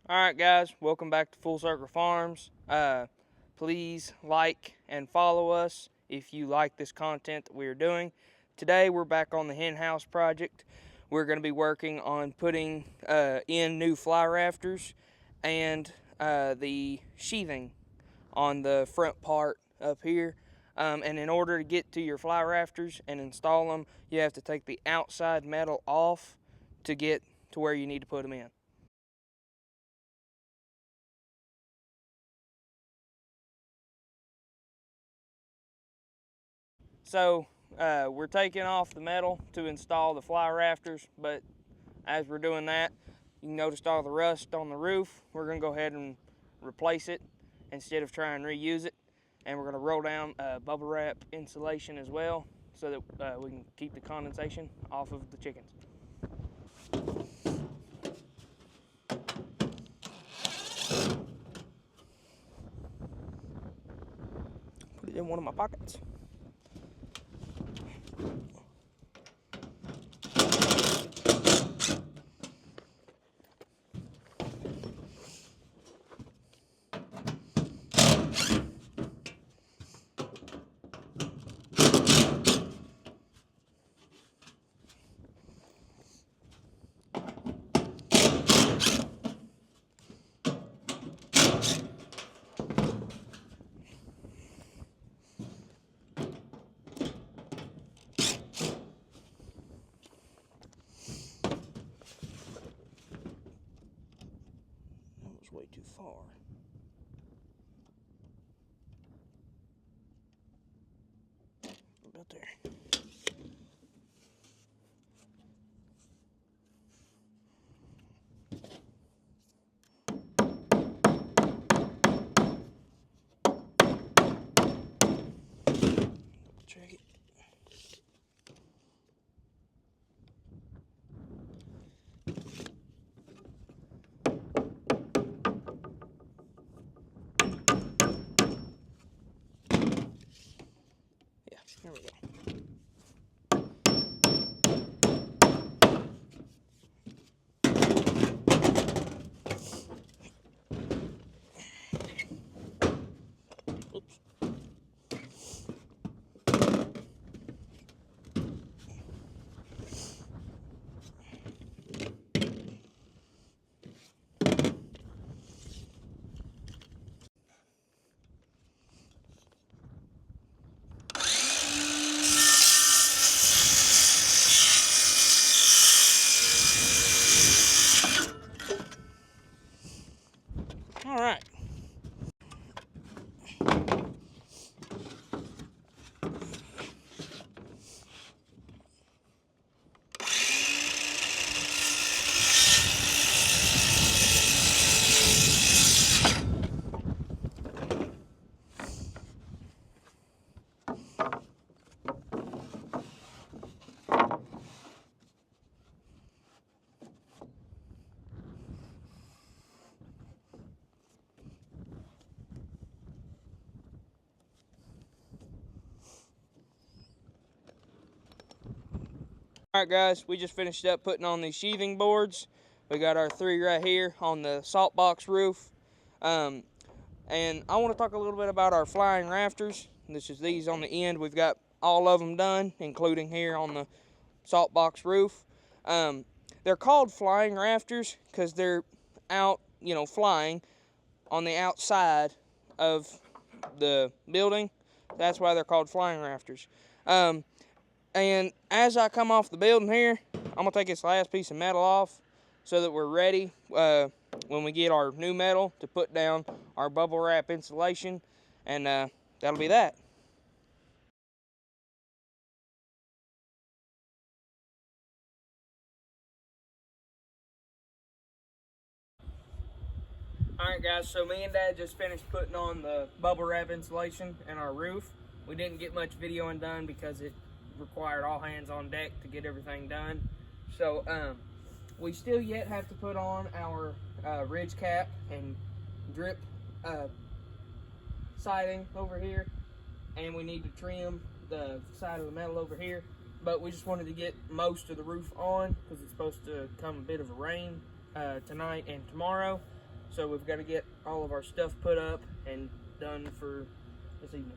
Alright guys, welcome back to Full Circle Farms. Please like and follow us if you like this content that we are doing. Today we're back on the hen house project. We're going to be working on putting in new fly rafters and the sheathing on the front part up here. And in order to get to your fly rafters and install them, you have to take the outside metal off to get to where you need to put them in. So we're taking off the metal to install the fly rafters, but as we're doing that, you noticed all the rust on the roof. We're going to go ahead and replace it instead of trying to reuse it. And we're going to roll down bubble wrap insulation as well so that we can keep the condensation off of the chickens. Put it in one of my pockets. Way too far. About there. Check it. Here we go. Oops. All right. Alright guys, we just finished up putting on these sheathing boards. We got our 3 right here on the salt box roof. And I want to talk a little bit about our flying rafters. This is these on the end. We've got all of them done, including here on the salt box roof. They're called flying rafters because they're out, flying on the outside of the building. That's why they're called flying rafters. And as I come off the building here, I'm going to take this last piece of metal off so that we're ready when we get our new metal to put down our bubble wrap insulation. And that'll be that. Alright guys, so me and Dad just finished putting on the bubble wrap insulation in our roof. We didn't get much videoing done because it required all hands on deck to get everything done. So we still yet have to put on our ridge cap and drip siding over here, and we need to trim the side of the metal over here. But we just wanted to get most of the roof on because it's supposed to come a bit of a rain tonight and tomorrow. So we've got to get all of our stuff put up and done for this evening.